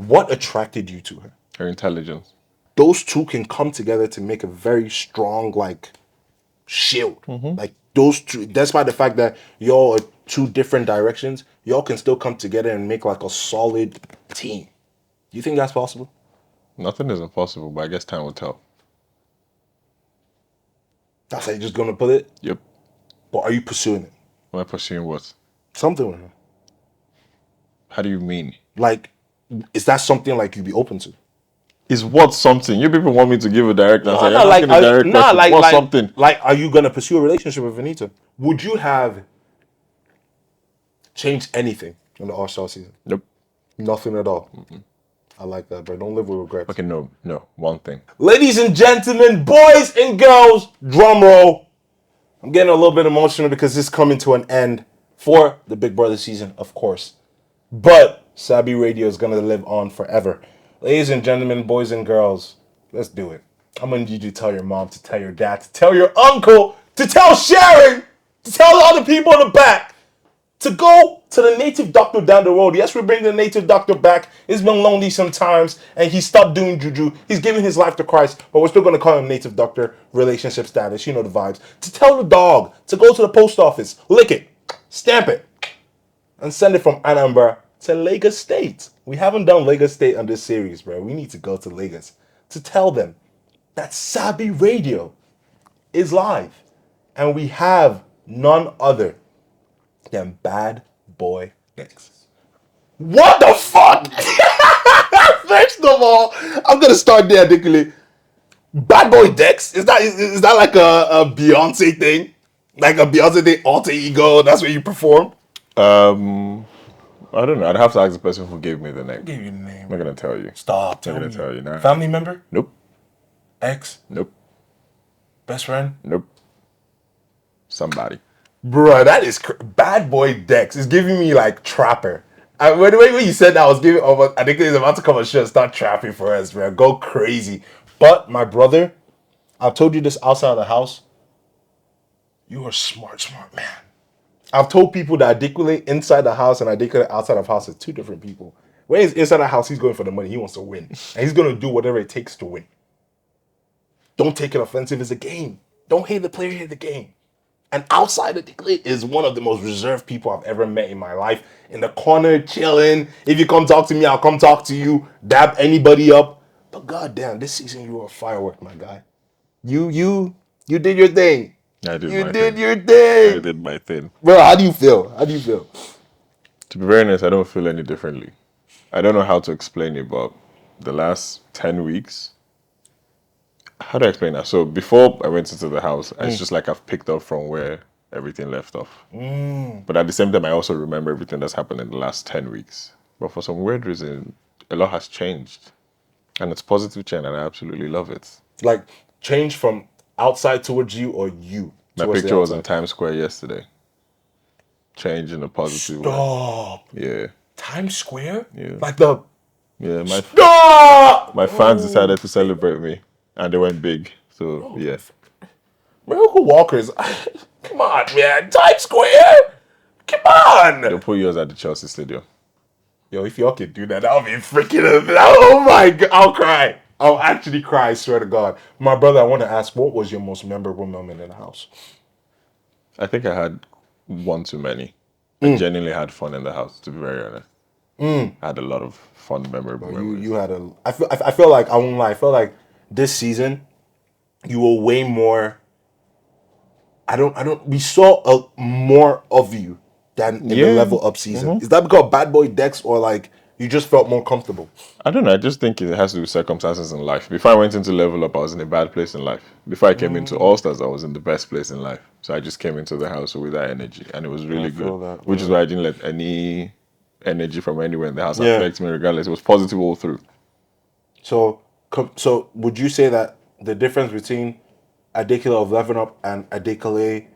What attracted you to her? Her intelligence. Those two can come together to make a very strong, like, shield. Like, those two, despite the fact that y'all are two different directions, y'all can still come together and make, like, a solid team. Do you think that's possible? Nothing is impossible, but I guess time will tell. That's how you're just gonna put it? Yep. But are you pursuing it? Am I pursuing what? Something with her. How do you mean? Like, is that something, like, you'd be open to? Is what something? You people want me to give a direct answer. No, like, What's something? Like, are you gonna pursue a relationship with Venita? Would you have changed anything in the All-Star season? Nope. Nothing at all. I like that, bro. Don't live with regrets. Okay, no. One thing. Ladies and gentlemen, boys and girls, drum roll. I'm getting a little bit emotional because this is coming to an end for the Big Brother season, of course. But Sabi Radio is going to live on forever. Ladies and gentlemen, boys and girls, let's do it. I'm going to need you to tell your mom, to tell your dad, to tell your uncle, to tell Sharon, to tell the other people in the back, to go to the native doctor down the road. Yes, we bring the native doctor back. He's been lonely sometimes, and he stopped doing juju. He's giving his life to Christ, but we're still going to call him native doctor, relationship status. You know the vibes. To tell the dog to go to the post office, lick it, stamp it, and send it from Anambra to Lagos State. We haven't done Lagos State on this series, bro. We need to go to Lagos to tell them that Sabi Radio is live, and we have none other than Bad Boy Dex. What the fuck? First of all, I'm gonna start there, ADEKUNLE. Bad Boy Dex? Is that like a Beyonce thing? Like a Beyonce thing, alter ego? That's where you perform? I don't know. I'd have to ask the person who gave me the name. Give you the name. I'm not gonna tell you. Stop. I'm not gonna tell you now. Family member? Nope. Ex? Nope. Best friend? Nope. Somebody. Bruh, that is Bad Boy Dex is giving me like trapper. When you said that, I was giving over. I think he's about to come on show and start trapping for us, bro. Go crazy. But my brother, I've told you this outside of the house. You are smart man. I've told people that ADEKUNLE inside the house and ADEKUNLE outside of the house are two different people. When he's inside the house, he's going for the money. He wants to win, and he's gonna do whatever it takes to win. Don't take it offensive. It's a game. Don't hate the player. Hate the game. And outside of ADEKUNLE is one of the most reserved people I've ever met in my life. In the corner, chilling. If you come talk to me, I'll come talk to you. Dab anybody up. But goddamn, this season you were a firework, my guy. You did your thing. I did your thing. I did my thing. Bro, how do you feel? To be very honest, I don't feel any differently. I don't know how to explain it, but the last 10 weeks, how do I explain that? So before I went into the house, it's just like I've picked up from where everything left off. But at the same time, I also remember everything that's happened in the last 10 weeks. But for some weird reason, a lot has changed. And it's positive change, and I absolutely love it. Like, change from outside towards you or you? My picture was in Times Square yesterday. Change in a positive way. Stop. Yeah. Times Square? Yeah. Like the... Yeah, Stop! my fans decided to celebrate me, and they went big. So, yeah. Miracle Walkers. Come on, man. Times Square? Come on. They'll put yours at the Chelsea Stadium. Yo, if y'all could do that, that would be freaking... Oh my God. I'll cry. I'll actually cry, I swear to God. My brother, I want to ask, what was your most memorable moment in the house? I think I had one too many. I genuinely had fun in the house, to be very honest. I had a lot of fun, memorable memories. You had a... I feel like, I won't lie, I feel like this season, you were way more... we saw more of you than in the level up season. Is that because of Bad Boy Dex or like you just felt more comfortable? I don't know. I just think it has to do with circumstances in life. Before I went into level up, I was in a bad place in life. Before I came into All Stars, I was in the best place in life. So I just came into the house with that energy, and it was really good. Which is why I didn't let any energy from anywhere in the house affect me regardless. It was positive all through. So would you say that the difference between ADEKUNLE of Level Up and ADEKUNLE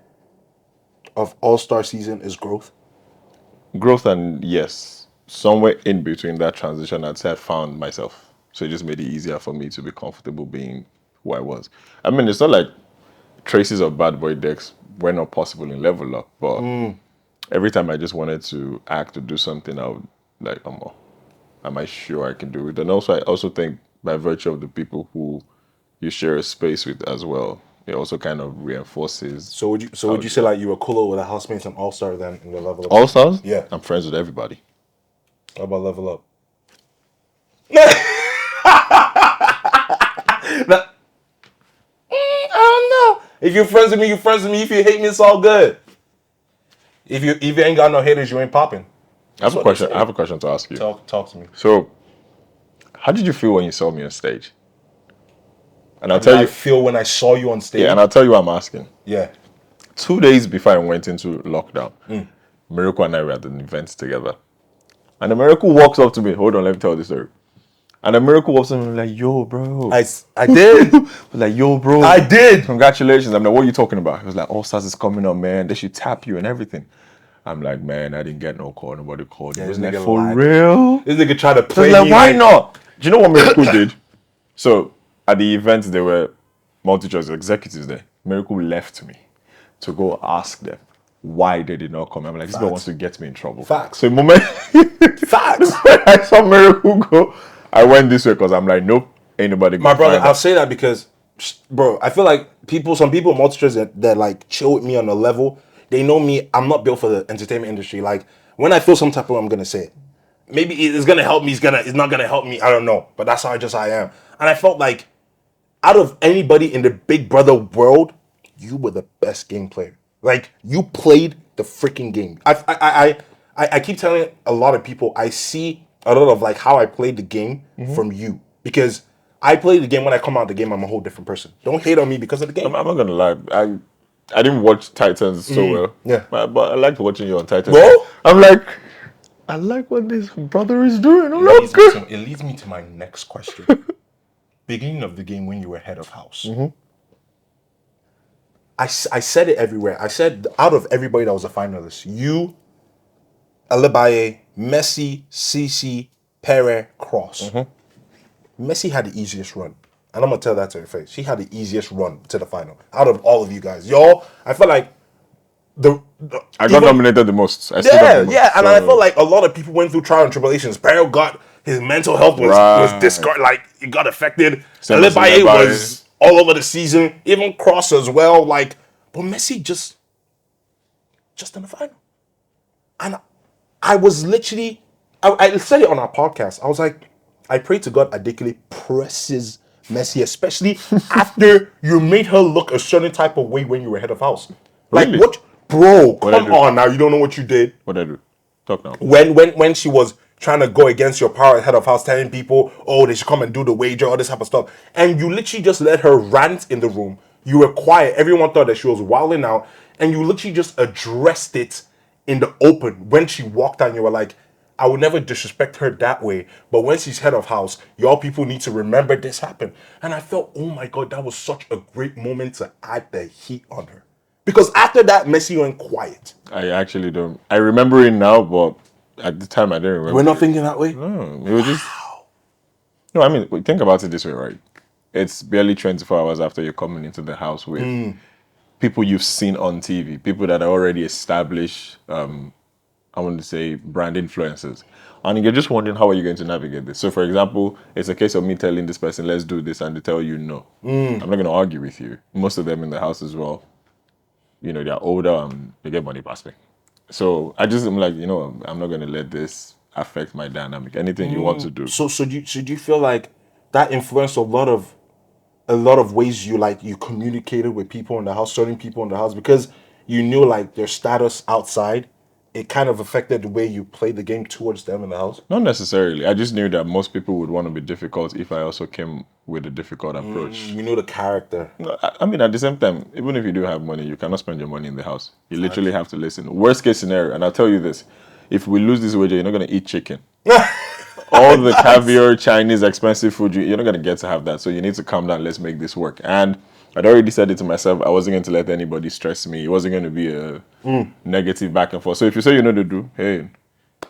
of All-Star season is growth? Growth, and yes, somewhere in between that transition, I'd say I found myself. So it just made it easier for me to be comfortable being who I was. I mean, it's not like traces of Bad Boy Dex were not possible in Level Up, but every time I just wanted to act or do something, I would like, am I sure I can do it? And also, I also think by virtue of the people who you share a space with as well, it also kind of reinforces. So would you say like you were cooler with a housemates and all-star then in the level up? All stars? Yeah. I'm friends with everybody. How about level up? I don't know. If you're friends with me, you're friends with me. If you hate me, it's all good. If you ain't got no haters, you ain't popping. I have a question. I have a question to ask you. Talk to me. So, how did you feel when you saw me on stage? And I'll How did tell I you. feel when I saw you on stage? Yeah, and I'll tell you what I'm asking. Yeah. 2 days before I went into lockdown, Miracle and I were at an event together. And the Miracle walks up to me. Hold on, let me tell this story. And the Miracle walks up to me like, yo, bro. I did. Like, yo, bro. I did. Congratulations. I'm like, what are you talking about? He was like, All Stars is coming up, man. They should tap you and everything. I'm like, man, I didn't get no call. Nobody called. Yeah, He was this like, nigga for lied. real? This nigga tried to I play was like, me. why not? Do you know what Miracle did? So at the event, there were multi-choice executives there. Miracle left me to go ask them why they did not come. I'm like, this guy wants to get me in trouble. Facts. So the moment Facts. when I saw Miracle go, I went this way because I'm like, nope, ain't nobody My brother, I'll say that because, bro, I feel like some people multi that like chill with me on a level. They know me. I'm not built for the entertainment industry. Like when I feel some type of way, I'm gonna say it. Maybe it's gonna help me. It's not gonna help me. I don't know. But that's how I am. And I felt like out of anybody in the Big Brother world, you were the best game player. Like you played the freaking game. I keep telling a lot of people I see a lot of like how I played the game from you because I play the game. When I come out the game, I'm a whole different person. Don't hate on me because of the game. I'm not gonna lie. I didn't watch Titans so well. Yeah. But I liked watching you on Titans. Bro? I'm like, I like what this brother is doing. I'm like, It leads me to my next question. Beginning of the game when you were head of house. I said it everywhere. I said out of everybody that was a finalist, you, a.k.a, Messi, CEECEE, PERE, Cross. Messi had the easiest run. And I'm going to tell that to her face. She had the easiest run to the final. Out of all of you guys. Y'all, I feel like I got nominated the most. I stood up the most, and I felt like a lot of people went through trial and tribulations. PERE got his mental health was discarded, like it got affected. A.k.a was all over the season, even Cross as well. Like, but Messi just in the final. And I was literally, I said it on our podcast. I was like, I pray to God ADEKUNLE presses Messi, especially after you made her look a certain type of way when you were head of house. Like Really? what, bro? What'd I Come do? on now, you don't know what you did. What did I do? Talk now. When she was trying to go against your power as head of house, telling people, oh, they should come and do the wager, all this type of stuff, and you literally just let her rant in the room. You were quiet. Everyone thought that she was wilding out, and you literally just addressed it in the open. When she walked out, you were like, I would never disrespect her that way, but when she's head of house, y'all people need to remember this happened. And I felt, oh my God, that was such a great moment to add the heat on her. Because after that, Messi went quiet. I actually don't. I remember it now, but at the time I didn't remember. We're not thinking that way? No, it was just. No, I mean, think about it this way, right? It's barely 24 hours after you're coming into the house with people you've seen on TV, people that are already established, I want to say brand influencers. And you're just wondering, how are you going to navigate this? So, for example, it's a case of me telling this person, let's do this, and they tell you no. I'm not going to argue with you. Most of them in the house as well, you know, they're older and they get money past me. So I just am like, you know, I'm not going to let this affect my dynamic. Anything you want to do. So do you feel like that influenced a lot of ways you communicated with people in the house, certain people in the house, because you knew like their status outside, it kind of affected the way you played the game towards them in the house? Not necessarily. I just knew that most people would want to be difficult if I also came with a difficult approach. You knew the character. No, I mean, at the same time, even if you do have money, you cannot spend your money in the house. You literally have to listen. Worst case scenario, and I'll tell you this, if we lose this wager, you're not going to eat chicken. All the caviar, Chinese, expensive food, you're not going to get to have that. So you need to calm down. Let's make this work. And I'd already said it to myself. I wasn't going to let anybody stress me. It wasn't going to be a negative back and forth. So if you say you know to do, hey,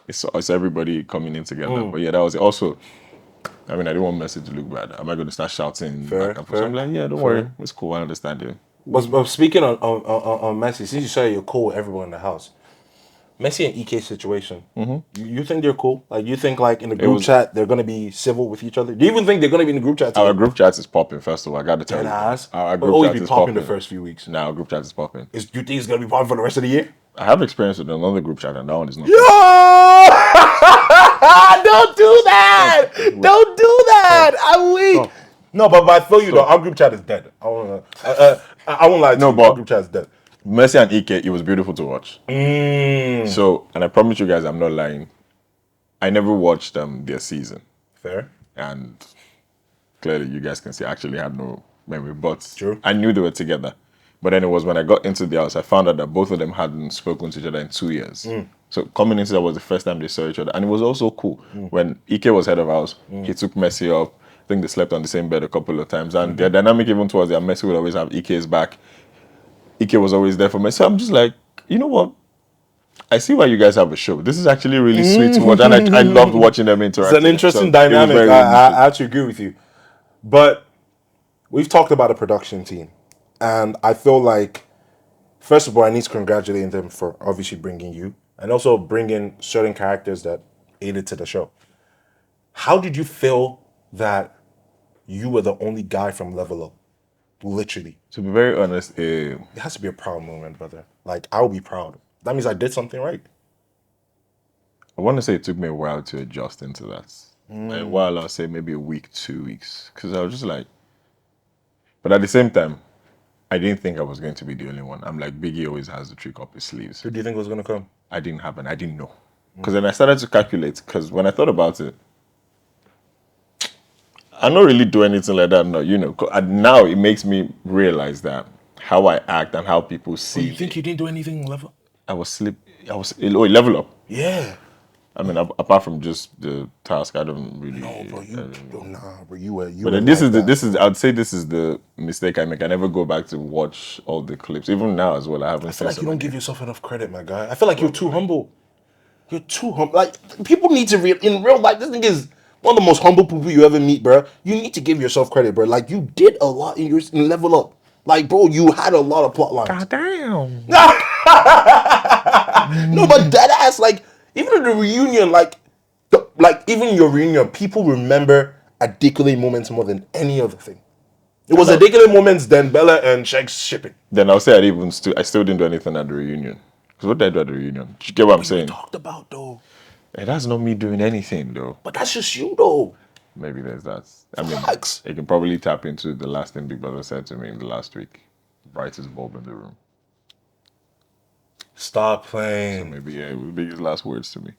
it's everybody coming in together. But yeah, that was it. Also, I mean, I didn't want Messi to look bad. Am I going to start shouting back and forth? So I'm like, yeah, don't worry. It's cool. I understand it. But speaking on Messi, since you said you're cool with everyone in the house, Messi and EK situation. You think they're cool? Like, you think like in the group chat they're gonna be civil with each other? Do you even think they're gonna be in the group chat? Our group chat is popping. First of all, I got to tell you, our group always chat be is popping popping the first few weeks. Now, our group chat is popping. Do you think it's gonna be popping for the rest of the year? I have experience with another group chat, and that one is not. Yo! Don't do that! Don't do that! I'm weak. No, but I feel you though. Our group chat is dead. I won't lie to you. Our group chat is dead. Messi and EK, it was beautiful to watch. So, and I promise you guys, I'm not lying. I never watched their season. Fair. And clearly, you guys can see I actually had no memory, but True. I knew they were together. But then it was when I got into the house, I found out that both of them hadn't spoken to each other in 2 years. So coming into that was the first time they saw each other. And it was also cool. When Ike was head of house, he took Messi up. I think they slept on the same bed a couple of times. And their dynamic even towards their Messi would always have Ike's back. Ike was always there for Messi. So I'm just like, you know what? I see why you guys have a show. This is actually really sweet to watch. And I loved watching them interact. It's an interesting dynamic. I actually agree with you. But we've talked about a production team. And I feel like, first of all, I need to congratulate them for obviously bringing you and also bringing certain characters that aided to the show. How did you feel that you were the only guy from Level Up? Literally. To be very honest, it has to be a proud moment, brother. Like, I'll be proud. That means I did something right. I want to say it took me a while to adjust into that. A while, I'll say maybe a week, 2 weeks. Because I was just like, but at the same time, I didn't think I was going to be the only one. I'm like, Biggie always has the trick up his sleeves. Who do you think was going to come? I didn't have and I didn't know. Because then I started to calculate, because when I thought about it, I don't really do anything like that, no, you know. Now it makes me realize that how I act and how people see. You think you didn't do anything level? Level Up. Yeah. I mean, apart from just the task, I don't really. No, bro, you were. But then I'd say this is the mistake I make. I never go back to watch all the clips. Even now as well, I haven't. I feel like you don't give yourself enough credit, my guy. I feel like you're too humble. You're too humble. Like, people need to in real life. This thing is one of the most humble people you ever meet, bro. You need to give yourself credit, bro. Like, you did a lot in Level Up. Like, bro, you had a lot of plot lines. God damn. No, but dead ass, like, even in the reunion, like even your reunion, people remember ADEKUNLE moments more than any other thing. It was ADEKUNLE moments, then Bella and Shag's shipping. Then I'll say I still didn't do anything at the reunion. Because what did I do at the reunion? You get what I'm saying? Talked about though. Hey, that's not me doing anything though. But that's just you though. Maybe there's that. I mean, it can probably tap into the last thing Big Brother said to me in the last week. Brightest bulb in the room. Stop playing. So maybe it would be his last words to me.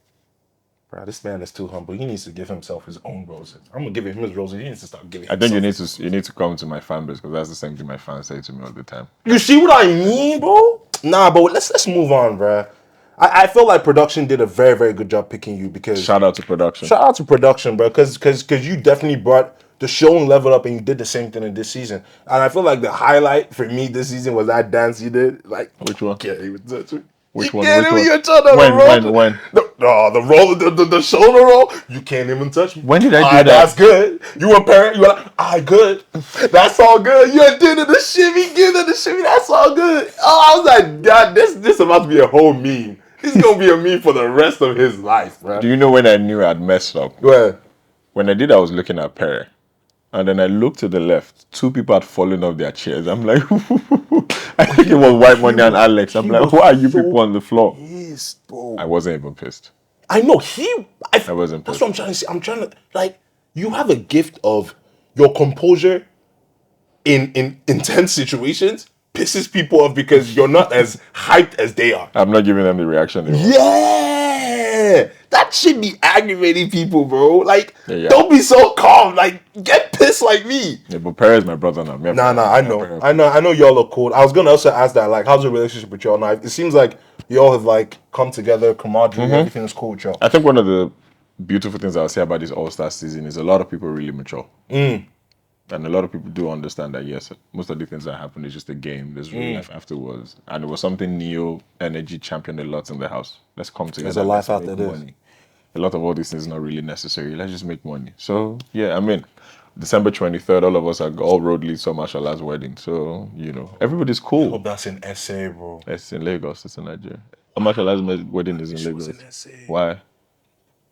Bro, this man is too humble. He needs to give himself his own roses. I'm gonna give him his roses. He needs to stop giving. I think you need to come to my fan base because that's the same thing my fans say to me all the time. You see what I mean, bro? Nah, but let's move on, bro. I feel like production did a very, very good job picking you because shout out to production. Shout out to production, bro, because you definitely brought the show and Level Up, and you did the same thing in this season. And I feel like the highlight for me this season was that dance you did. Like, which one? Can't even touch it. Which one? When? The shoulder roll. You can't even touch me. When did I do that? That's good. You were parent. You were like, I good. That's all good. You did it. The shimmy, give it the shimmy. That's all good. Oh, I was like, God, this about to be a whole meme. He's gonna be a meme for the rest of his life, bro. Do you know when I knew I'd messed up? Where? When I did, I was looking at PERE. And then I looked to the left. 2 people had fallen off their chairs. I'm like, I think it was WHITEMONEY and Alex. I'm like, why are you people on the floor? Yes, bro. I wasn't even pissed. I know. I wasn't pissed. That's what I'm trying to say. I'm trying to, like, you have a gift of your composure in intense situations pisses people off because you're not as hyped as they are. I'm not giving them the reaction they want. Yeah! That should be aggravating people, bro. Like, don't be so calm. Like, get pissed like me. Yeah, but PERE is my brother now. I know y'all look cool. I was gonna also ask that, like, how's the relationship with y'all now? It seems like y'all have, like, come together, camaraderie, everything is cool with y'all. I think one of the beautiful things I'll say about this All-Star season is a lot of people really mature. And a lot of people do understand that, yes, most of the things that happen is just a game. There's real life afterwards. And it was something Neo Energy championed a lot in the house. Let's come together. There's a life out there. A lot of all these things is not really necessary. Let's just make money. So, yeah, I mean, December 23rd, all of us are all road leads to Mashalah's wedding. So, you know, everybody's cool. I hope that's in SA, bro. It's in Lagos. It's in Nigeria. Amashala's wedding is in She was Lagos. in SA. Why?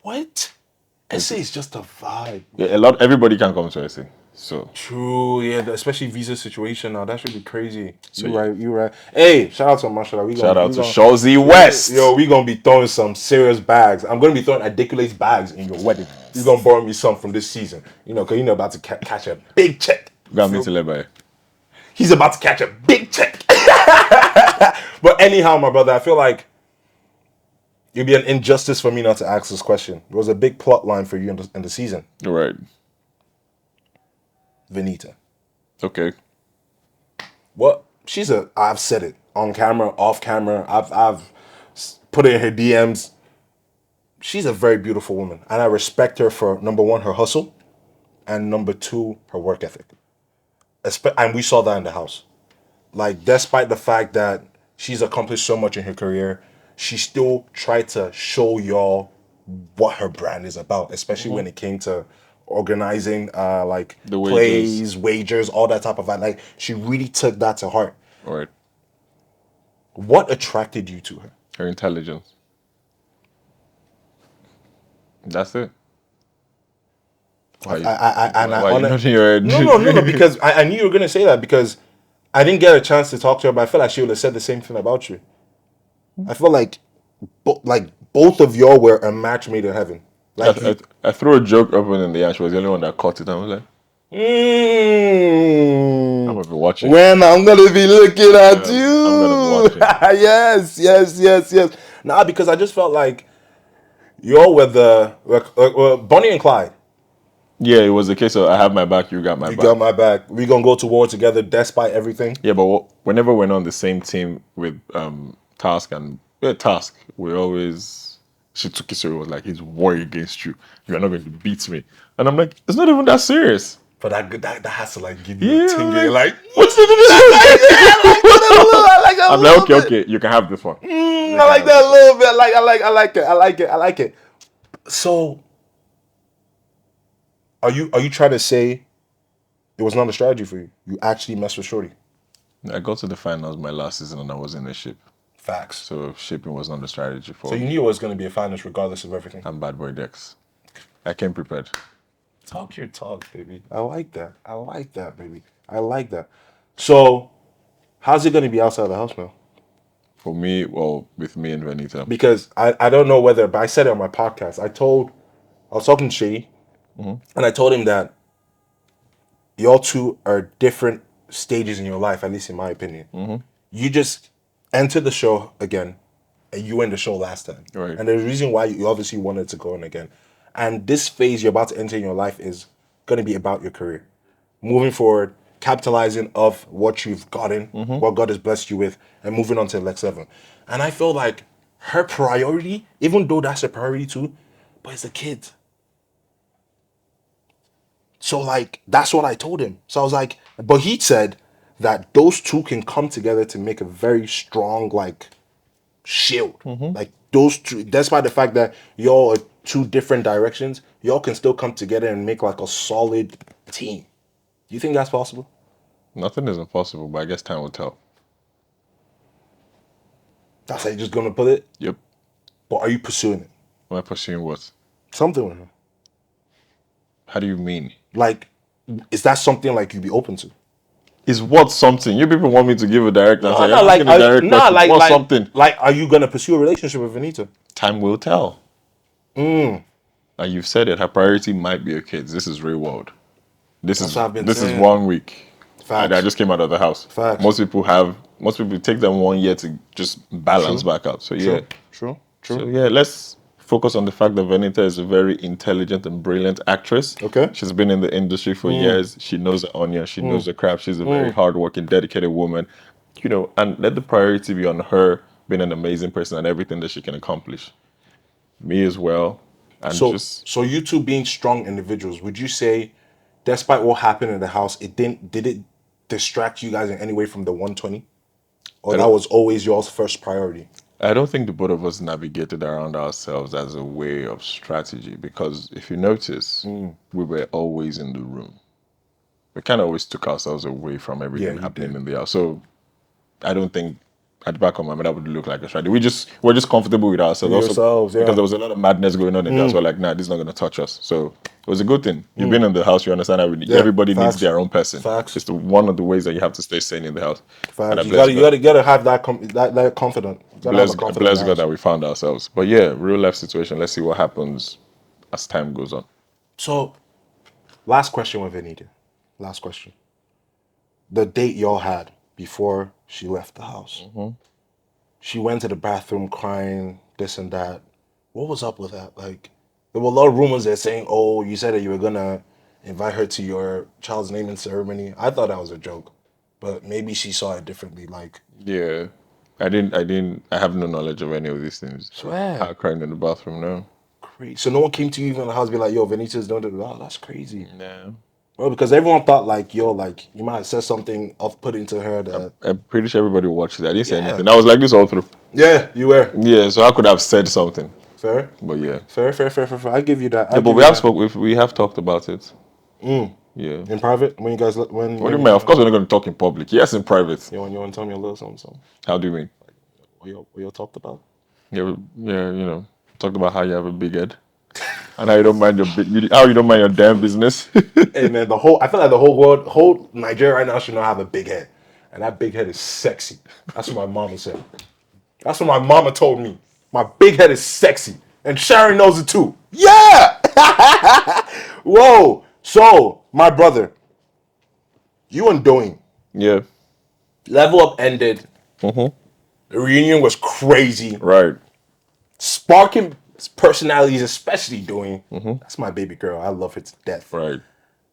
What? SA is just a vibe. Yeah, everybody can come to SA. So True, yeah, especially visa situation now. That should be crazy. So, You yeah. right, you right. Hey, shout out to Mashallah. shout out to Shawzy West. Yo, we gonna be throwing some serious bags. I'm gonna be throwing ADEKUNLE's bags in your wedding. You gonna borrow me some from this season. You know, cause you're about to catch a big check. Got me to Lebanon. He's about to catch a big check. But anyhow, my brother, I feel like it'd be an injustice for me not to ask this question. There was a big plot line for you in the season. Right. Venita. Okay. What? I've said it on camera, off camera. I've put it in her DMs. She's a very beautiful woman, and I respect her for number one, her hustle, and number two, her work ethic. And we saw that in the house. Like, despite the fact that she's accomplished so much in her career, she still tried to show y'all what her brand is about, especially when it came to organizing like The wagers. plays, wagers, all that type of vibe. Like, she really took that to heart. Right. What attracted you to her? Her intelligence. That's it. Why you nodding your head? No, because I knew you were gonna say that because I didn't get a chance to talk to her, but I feel like she would have said the same thing about you. I feel like both of y'all were a match made in heaven. Like I threw a joke up in the air. She was the only one that caught it. I was like, I'm gonna be watching. When I'm gonna be looking at I'm you. gonna be watching. yes. Nah, because I just felt like y'all were Bonnie and Clyde. Yeah, it was a case of I have my back, you got my You back. got my back. We gonna go to war together despite everything. Yeah, but whenever we're on the same team with Task and Task, she took it serious. Was like, he's war against you. You are not going to beat me. And I'm like, it's not even that serious. But that has to like give you a tingle. Like, what's the I like that. I'm like, okay, you can have this one. I like that a little bit. I like it. So, are you trying to say it was not a strategy for you? You actually messed with Shorty. I got to the finals my last season and I was in a ship. Facts. So shipping was not a strategy for me. So you knew it was going to be a finals regardless of everything. I'm bad boy Dex. I came prepared. Talk your talk, baby. I like that, baby. I like that. So, how's it going to be outside the house now? For me, well, with me and Venita. Because I don't know whether, but I said it on my podcast. I was talking to Shay, and I told him that y'all two are different stages in your life, at least in my opinion. You just entered the show again, and you went the show last time. Right. And there's a reason why you obviously wanted to go in again. And this phase you're about to enter in your life is going to be about your career. Moving forward, capitalizing of what you've gotten, what God has blessed you with, and moving on to the next level. And I feel like her priority, even though that's a priority too, but it's the kids. So like, that's what I told him. So I was like, but he said that those two can come together to make a very strong like shield. Like those two, despite the fact that y'all are two different directions, y'all can still come together and make like a solid team. Do you think that's possible? Nothing is impossible, but I guess time will tell. That's how you're just gonna put it? Yep. But are you pursuing it? Am I pursuing what? Something with her. How do you mean? Like, is that something like you'd be open to? Is what something? You people want me to give a direct answer. Something. Like, are you gonna pursue a relationship with Venita? Time will tell. And you've said it. Her priority might be her kids. This is real world. This is 1 week. Facts. I just came out of the house. Facts. Most people take them 1 year to just balance back out. So yeah. True. So yeah, let's focus on the fact that Venita is a very intelligent and brilliant actress. Okay. She's been in the industry for years. She knows the onion. She knows the craft. She's a very hardworking, dedicated woman. You know, and let the priority be on her being an amazing person and everything that she can accomplish. Me as well. And so you two being strong individuals, would you say, despite what happened in the house, did it distract you guys in any way from the 120? Or that was always y'all's first priority? I don't think the both of us navigated around ourselves as a way of strategy, because if you notice, we were always in the room. We kind of always took ourselves away from everything happening in the house. So I don't think at the back of my mind, that would look like a strategy. We're just comfortable with ourselves. With Also, yourselves, yeah. because there was a lot of madness going on in there. So we're like, nah, this is not going to touch us. So it was a good thing. You've been in the house, you understand everybody needs facts. their own person. Facts. It's one of the ways that you have to stay sane in the house. And I You bless God. gotta have that confident. You gotta have a confident Bless marriage. God that we found ourselves. But yeah, real life situation. Let's see what happens as time goes on. So, last question with Venita. Last question. The date y'all had before she left the house. She went to the bathroom crying, this and that. What was up with that? Like, there were a lot of rumors that saying, "Oh, you said that you were gonna invite her to your child's naming ceremony." I thought that was a joke, but maybe she saw it differently. Like, Yeah. I have no knowledge of any of these things. swear, Her crying in the bathroom, no. crazy. So no one came to you even in the house, be like, "Yo, Venita's don't do that." That's crazy. No. Well, because everyone thought like, "Yo, like you might have said something off-putting to her." That I'm pretty sure everybody watched it. I didn't say Yeah. anything. I was like this all through. yeah, you were Yeah, so I could have said something. fair. But yeah. Fair. I give you that. Yeah, but we have talked about it. Yeah. In private when you guys when. What do you mean? Of course we're not going to talk in public. Yes, in private. You want to tell me a little something? How do you mean? What y'all talked about? Yeah, talked about how you have a big head. And how you don't mind how you don't mind your damn business. Hey man, I feel like the whole Nigeria right now should not have a big head, and that big head is sexy. That's what my mama said. That's what my mama told me. My big head is sexy, and Sharon knows it too. Yeah. Whoa. So my brother, you and Doyin, Yeah. Level Up ended. The reunion was crazy. Right. Sparking personalities, especially Doyin. That's my baby girl. I love her to death. Right.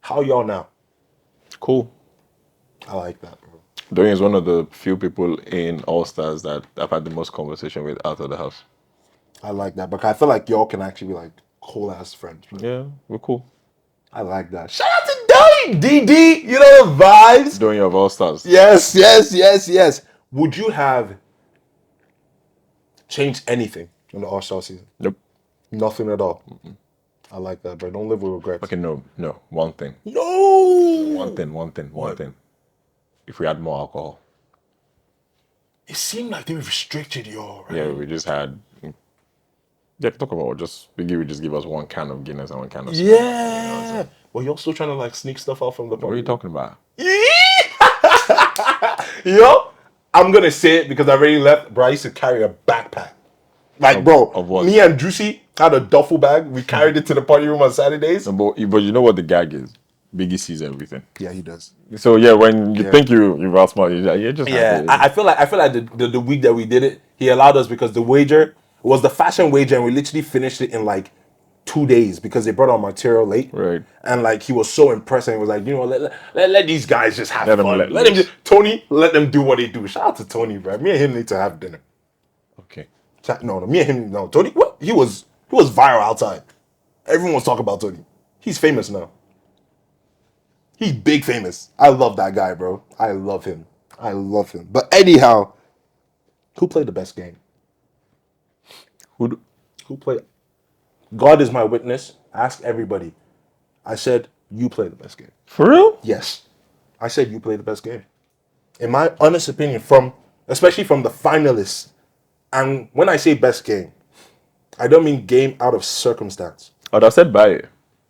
How y'all now? Cool. I like that, bro. Doyin is one of the few people in All Stars that I've had the most conversation with out of the house. I like that, but I feel like y'all can actually be like cool ass friends. Bro. Yeah, we're cool. I like that. Shout out to Doyin, DD. You know the vibes. Doyin of All Stars. Yes. Would you have changed anything in the All Star season? Nope. Nothing at all. I like that, bro. Don't live with regrets. Okay, no. One thing. No. One thing. If we had more alcohol. It seemed like they restricted y'all, right? Yeah, we just had. Yeah, talk about Biggie would just give us one can of Guinness and one can of. Yeah. Well, y'all still trying to like sneak stuff out from the party. What are you talking about? Yo, I'm gonna say it because I already left. Bro, I used to carry a backpack. Like, bro, of what? Me and Juicy had a duffel bag. We carried it to the party room on Saturdays. No, but you know what the gag is? Biggie sees everything. Yeah, he does. So yeah, when you think you've outsmarted, you just have to. I feel like the week that we did it, he allowed us because the wager was the fashion wager, and we literally finished it in like 2 days because they brought our material late. Right. And like he was so impressed, and he was like, you know, let these guys just have fun. Let Let them Tony, let them do what they do. Shout out to Tony, bro. Me and him need to have dinner. Okay. No, me and him, no. Tony, what? He was viral outside. Everyone was talking about Tony. He's famous now. He's big famous. I love that guy, bro. I love him. But anyhow, who played the best game? Who played? God is my witness. Ask everybody. I said you play the best game. For real? Yes. I said you play the best game. In my honest opinion, especially from the finalists, and when I say best game, I don't mean game out of circumstance. Oh, that's said by it.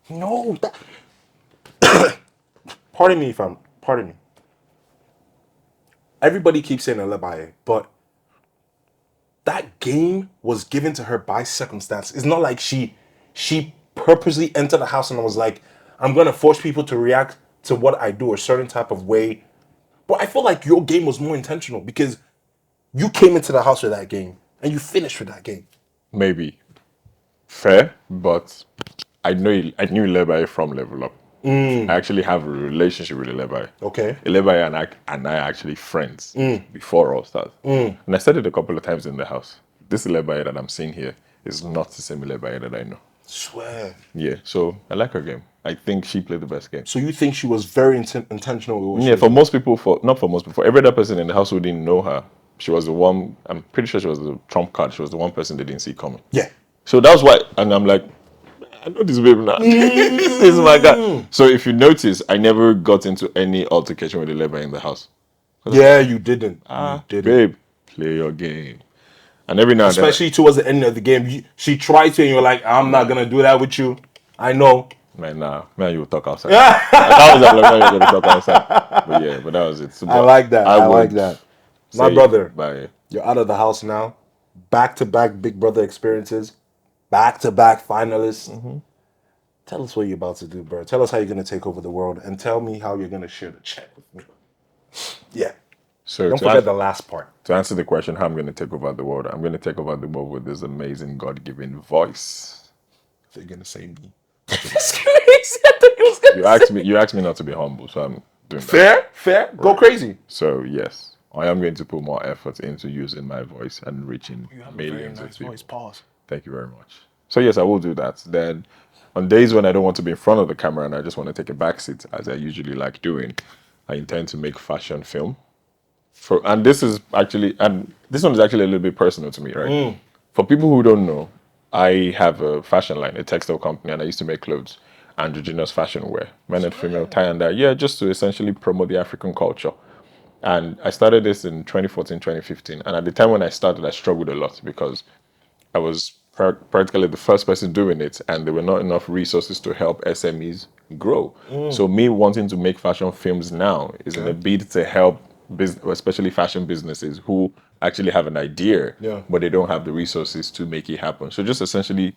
No. Pardon me. Everybody keeps saying Elebaye, but that game was given to her by circumstance. It's not like she purposely entered the house and was like, I'm going to force people to react to what I do a certain type of way. But I feel like your game was more intentional because you came into the house with that game and you finished with that game. Maybe. Fair, but I knew Lebai from Level Up. I actually have a relationship with Lebai. Okay. Lebai and I are actually friends before All Stars. And I said it a couple of times in the house. This Lebai that I'm seeing here is not the same Lebai that I know. Swear. Yeah, so I like her game. I think she played the best game. So you think she was very intentional with what Yeah, for most people, for every other person in the house who didn't know her, she was the one, I'm pretty sure she was the trump card. She was the one person they didn't see coming. Yeah. So that's why, and I'm like, I know this baby now. This is my guy. So if you notice, I never got into any altercation with the labor in the house. Yeah, you didn't. Babe, play your game. And every now and then, Especially towards the end of the game, she tried to, and you're like, I'm not gonna do that with you. I know. man, you will talk outside. That was like, man, you're gonna talk outside. But yeah, but that was it. So, I like that. I like would that. My say brother, bye. you're out of the house now. Back-to-back Big Brother experiences. Back-to-back finalists. Tell us what you're about to do, bro. Tell us how you're gonna take over the world, and tell me how you're gonna share the check with me. Yeah. So Don't forget the last part. to answer the question, how I'm going to take over the world, I'm going to take over the world with this amazing God-given voice. So you're gonna say me. That's crazy. I thought he was gonna You asked me not to be humble, so I'm doing that. Fair. Go crazy. So yes, I am going to put more effort into using my voice and reaching millions of people. Pause. Thank you very much. So yes, I will do that. Then on days when I don't want to be in front of the camera and I just want to take a back seat, as I usually like doing, I intend to make fashion film. And this one is actually a little bit personal to me, right? For people who don't know, I have a fashion line, a textile company, and I used to make clothes, androgynous fashion wear, men and female, tie and dye, just to essentially promote the African culture. And I started this in 2014, 2015. And at the time when I started, I struggled a lot because I was practically the first person doing it, and there were not enough resources to help SMEs grow. So me wanting to make fashion films now is in a bid to help especially fashion businesses who actually have an idea, but they don't have the resources to make it happen. So just essentially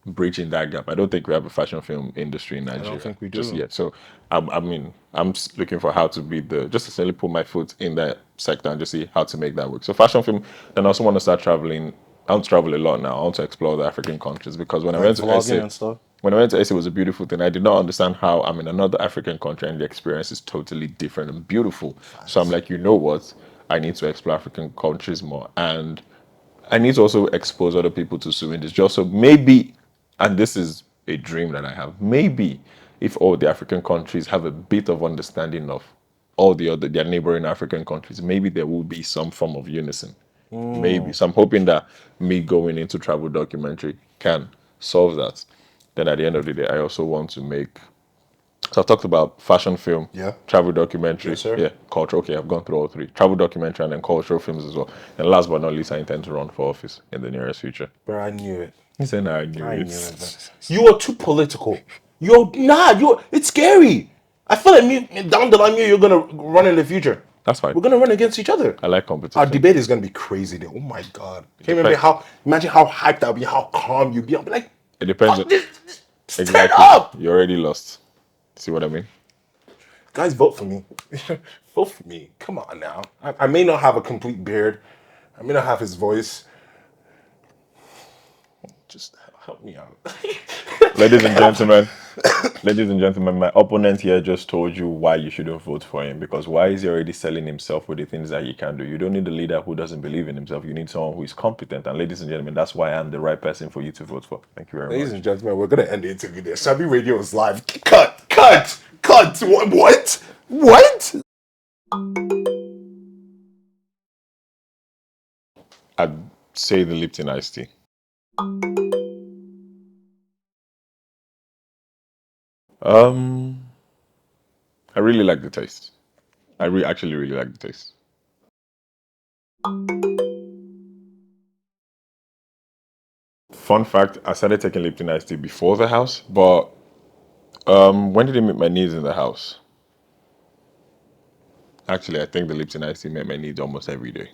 bridging that gap. I don't think we have a fashion film industry in Nigeria. I don't think we do. Just yet. So I'm just looking for how to be just essentially put my foot in that sector and just see how to make that work. So fashion film, then I also want to start traveling. I want to travel a lot now. I want to explore the African countries because when I went to vlogging and stuff. When I went to SA, it was a beautiful thing. I did not understand how I'm in another African country and the experience is totally different and beautiful. So I'm like, you know what? I need to explore African countries more. And I need to also expose other people to sewing this job. So maybe, and this is a dream that I have, maybe if all the African countries have a bit of understanding of all their neighboring African countries, maybe there will be some form of unison. Maybe. So I'm hoping that me going into travel documentary can solve that. Then at the end of the day, I also want to make. So I've talked about fashion film, travel documentary, culture. Okay, I've gone through all three: travel documentary and then cultural films as well. And last but not least, I intend to run for office in the nearest future. Bro, I knew it. He said, "I knew I it." knew it, man. You are too political. It's scary. I feel like down the line, you're gonna run in the future. That's fine. We're gonna run against each other. I like competition. Our debate is gonna be crazy. Though. Oh my god! Imagine how hyped I'll be, how calm you'll be. I'll be like, it depends. Turn up. You already lost. See what I mean? Guys, vote for me. Vote for me. Come on now. I may not have a complete beard. I may not have his voice. Just help me out. Ladies and gentlemen, my opponent here just told you why you shouldn't vote for him, because why is he already selling himself with the things that he can do? You don't need a leader who doesn't believe in himself. You need someone who is competent. And ladies and gentlemen, that's why I'm the right person for you to vote for. Thank you very much. Ladies and gentlemen, we're going to end the interview there. Sabi Radio is live. Cut. What? I'd say the Lipton iced tea. I really like the taste. I actually really like the taste. Fun fact, I started taking Lipton iced tea before the house, but when did it meet my needs in the house? Actually, I think the Lipton iced tea met my needs almost every day.